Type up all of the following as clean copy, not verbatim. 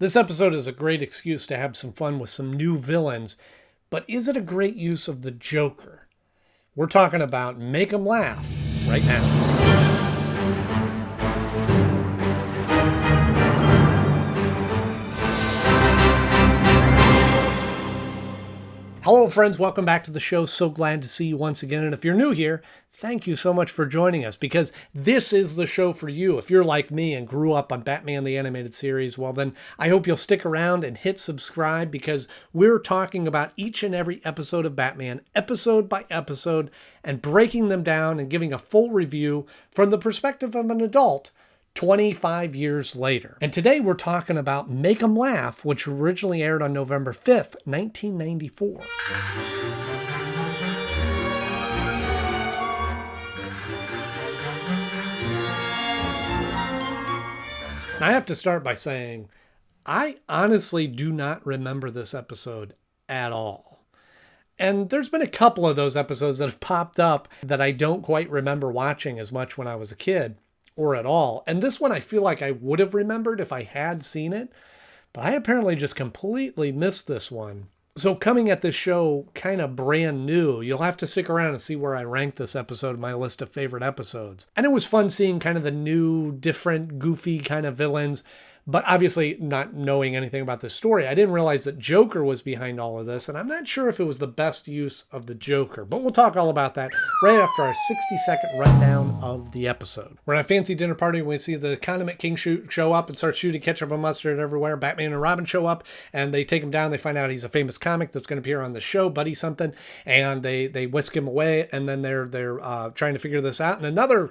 This episode is a great excuse to have some fun with some new villains, but is it a great use of the Joker? We're talking about Make 'em Laugh right now. Hello friends, welcome back to the show. So glad to see you once again. And if you're new here, thank you so much for joining us, because this is the show for you. If you're like me and grew up on Batman the Animated Series, well then I hope you'll stick around and hit subscribe, because we're talking about each and every episode of Batman, episode by episode, and breaking them down and giving a full review from the perspective of an adult 25 years later. And today we're talking about Make 'em Laugh, which originally aired on November 5th, 1994. Now, I have to start by saying, I honestly do not remember this episode at all. And there's been a couple of those episodes that have popped up that I don't quite remember watching as much when I was a kid, or at all. And this one I feel like I would have remembered if I had seen it, but I apparently just completely missed this one. So coming at this show kind of brand new, you'll have to stick around and see where I rank this episode in my list of favorite episodes. And it was fun seeing kind of the new, different, goofy kind of villains, but obviously not knowing anything about this story. I didn't realize that Joker was behind all of this, and I'm not sure if it was the best use of the Joker, but we'll talk all about that right after our 60-second rundown of the episode. We're at a fancy dinner party, and we see the Condiment King show up and start shooting ketchup and mustard everywhere. Batman and Robin show up, and they take him down. They find out he's a famous comic that's going to appear on the show, Buddy something, and they whisk him away, and then they're trying to figure this out. And another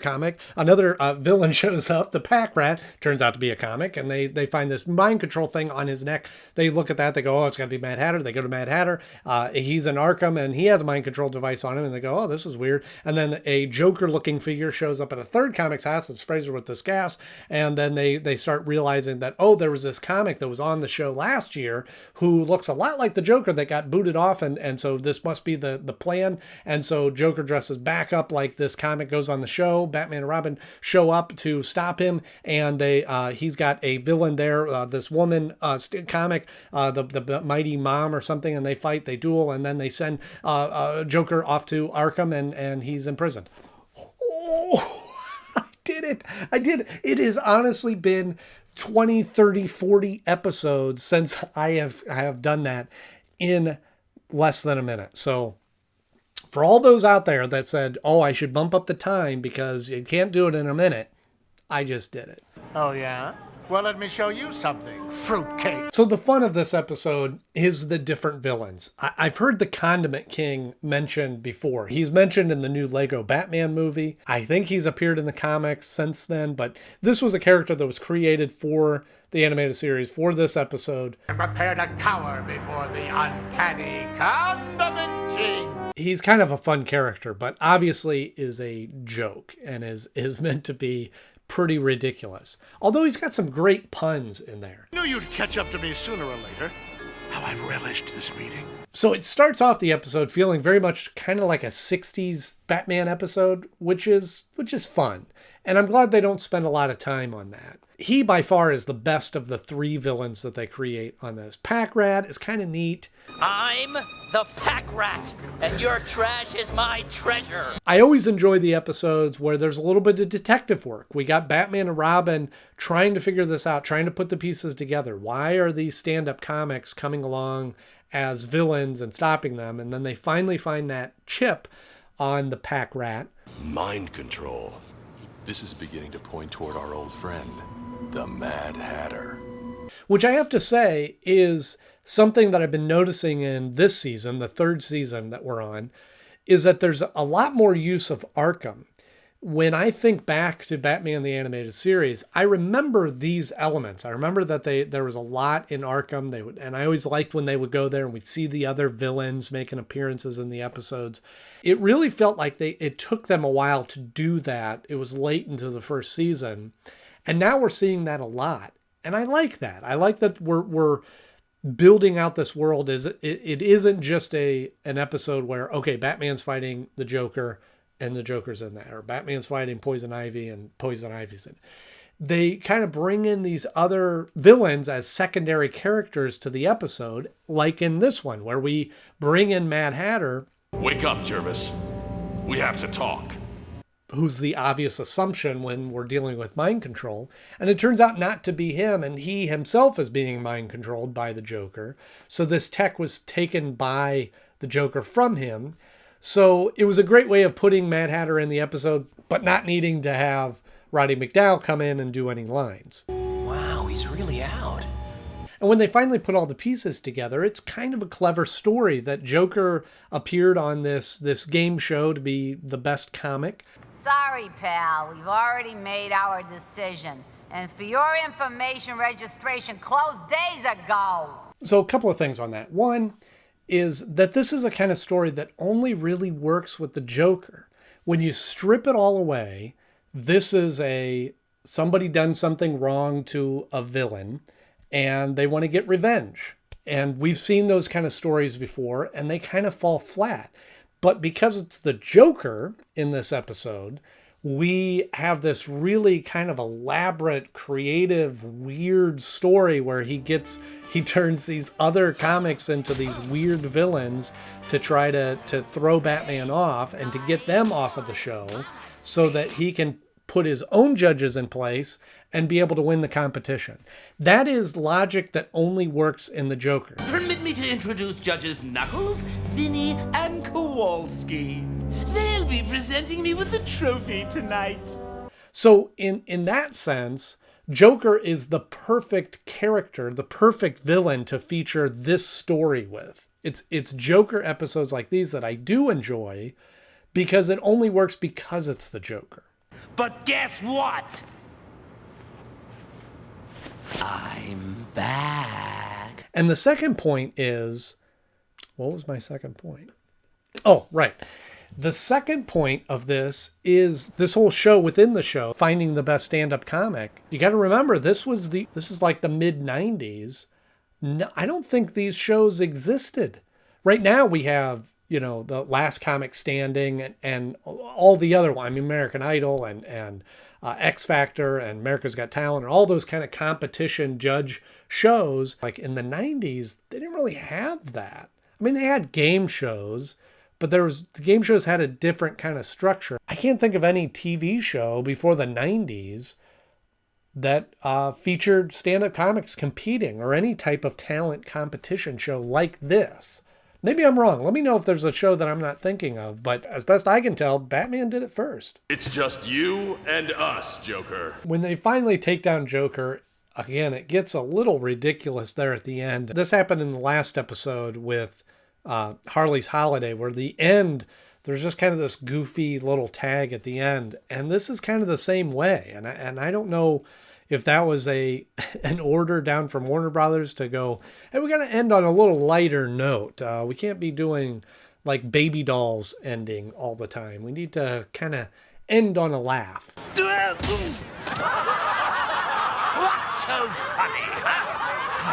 villain shows up, the Packrat, turns out to be a comic, and they find this mind control thing on his neck. They look at that. They go, oh, it's got to be Mad Hatter. They go to Mad Hatter. He's in Arkham, and he has a mind control device on him. And they go, oh, this is weird. And then a Joker-looking figure shows up at a third comic's house and sprays her with this gas. And then they start realizing that, oh, there was this comic that was on the show last year who looks a lot like the Joker that got booted off. And so this must be the plan. And so Joker dresses back up like this comic goes on the show. Batman and Robin show up to stop him. And he's got a villain there, this woman comic, the Mighty Mom or something, and they fight, they duel, and then they send Joker off to Arkham, and he's imprisoned. Oh, I did it. It has honestly been 20, 30, 40 episodes since I have done that in less than a minute. So for all those out there that said, oh, I should bump up the time because you can't do it in a minute, I just did it. Oh, yeah? Well, let me show you something, Fruitcake. So the fun of this episode is the different villains. I've heard the Condiment King mentioned before. He's mentioned in the new Lego Batman movie. I think he's appeared in the comics since then, but this was a character that was created for the animated series for this episode. And prepare to cower before the uncanny Condiment King. He's kind of a fun character, but obviously is a joke and is meant to be pretty ridiculous. Although he's got some great puns in there. Knew you'd catch up to me sooner or later. How I've relished this meeting. So it starts off the episode feeling very much kind of like a 60s Batman episode, which is fun. And I'm glad they don't spend a lot of time on that. He by far is the best of the three villains that they create on this. Packrat is kind of neat. I'm the Packrat, and your trash is my treasure. I always enjoy the episodes where there's a little bit of detective work. We got Batman and Robin trying to figure this out, trying to put the pieces together. Why are these stand-up comics coming along as villains and stopping them? And then they finally find that chip on the Packrat. Mind control. This is beginning to point toward our old friend, the Mad Hatter. Which I have to say is something that I've been noticing in this season, the third season that we're on, is that there's a lot more use of Arkham. When I think back to Batman the Animated Series, I remember these elements. I remember that there was a lot in Arkham. And I always liked when they would go there and we'd see the other villains making appearances in the episodes. It really felt like it took them a while to do that. It was late into the first season. And now we're seeing that a lot. And I like that. I like that we're building out this world. It isn't just an episode where, okay, Batman's fighting the Joker and the Joker's in there. Or Batman's fighting Poison Ivy and Poison Ivy's in. they kind of bring in these other villains as secondary characters to the episode, like in this one, where we bring in Mad Hatter. Wake up, Jervis. We have to talk. Who's the obvious assumption when we're dealing with mind control. And it turns out not to be him, and he himself is being mind controlled by the Joker. So this tech was taken by the Joker from him. So it was a great way of putting Mad Hatter in the episode, but not needing to have Roddy McDowall come in and do any lines. Wow, he's really out. And when they finally put all the pieces together, it's kind of a clever story that Joker appeared on this game show to be the best comic. Sorry, pal. We've already made our decision. And for your information, registration closed days ago. So a couple of things on that. One is that this is a kind of story that only really works with the Joker. When you strip it all away, this is somebody done something wrong to a villain and they want to get revenge. And we've seen those kind of stories before and they kind of fall flat. But because it's the Joker in this episode, we have this really kind of elaborate, creative, weird story where he turns these other comics into these weird villains to try to throw Batman off and to get them off of the show so that he can put his own judges in place and be able to win the competition. That is logic that only works in the Joker. Permit me to introduce Judges Knuckles, Vinny, and Kowalski. They'll be presenting me with the trophy tonight. So in that sense, Joker is the perfect character, the perfect villain to feature this story with. It's Joker episodes like these that I do enjoy because it only works because it's the Joker. But guess what? I'm back. And the second point is, what was my second point? Oh, right. The second point of this is this whole show within the show, finding the best stand-up comic. You got to remember, this is like the mid-90s. No, I don't think these shows existed. Right now we have, the Last Comic Standing and all the other ones. I mean, American Idol and X Factor and America's Got Talent and all those kind of competition judge shows. Like in the 90s, they didn't really have that. I mean, they had game shows, but the game shows had a different kind of structure. I can't think of any TV show before the 90s that featured stand-up comics competing or any type of talent competition show like this. Maybe I'm wrong. Let me know if there's a show that I'm not thinking of. But as best I can tell, Batman did it first. It's just you and us, Joker. When they finally take down Joker, again, it gets a little ridiculous there at the end. This happened in the last episode with Harley's Holiday, where the end, there's just kind of this goofy little tag at the end. And this is kind of the same way. And I don't know if that was an order down from Warner Brothers to go, hey, we got to end on a little lighter note. We can't be doing like Baby Dolls ending all the time. We need to kind of end on a laugh. What's so funny, huh?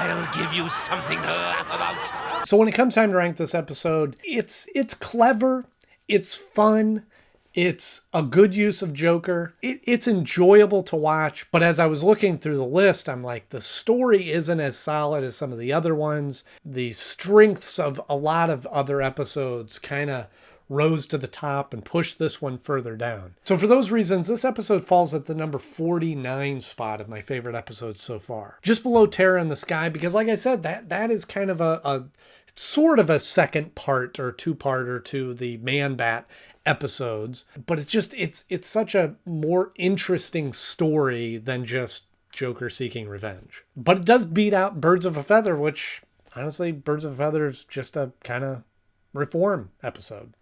I'll give you something to laugh about. So when it comes time to rank this episode, it's clever, it's fun, it's a good use of Joker. It's enjoyable to watch, but as I was looking through the list, I'm like, the story isn't as solid as some of the other ones. The strengths of a lot of other episodes kind of rose to the top and pushed this one further down. So for those reasons, this episode falls at the number 49 spot of my favorite episodes so far. Just below Terror in the Sky, because like I said, that is kind of a sort of a second part or two-parter to the Man-Bat episodes, but it's such a more interesting story than just Joker seeking revenge. But it does beat out Birds of a Feather, which honestly, Birds of a Feather is just a kind of reform episode.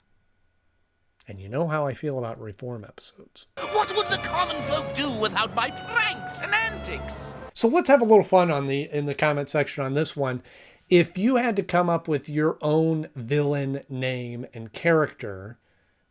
And you know how I feel about reform episodes. What would the common folk do without my pranks and antics? So let's have a little fun in the comment section on this one. If you had to come up with your own villain name and character,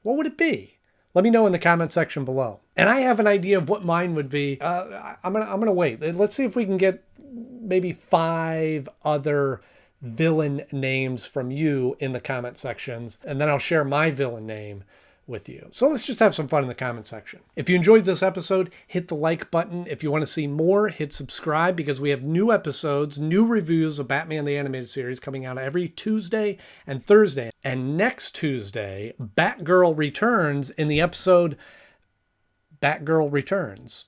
what would it be? Let me know in the comment section below. And I have an idea of what mine would be. I'm gonna wait. Let's see if we can get maybe 5 other villain names from you in the comment sections, and then I'll share my villain name with you. So let's just have some fun in the comment section. If you enjoyed this episode, hit the like button. If you want to see more, hit subscribe, because we have new episodes, new reviews of Batman the Animated Series coming out every Tuesday and Thursday. And next Tuesday, Batgirl returns in the episode Batgirl Returns.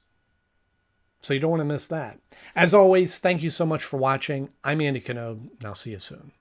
So you don't want to miss that. As always, thank you so much for watching. I'm Andy Knode, and I'll see you soon.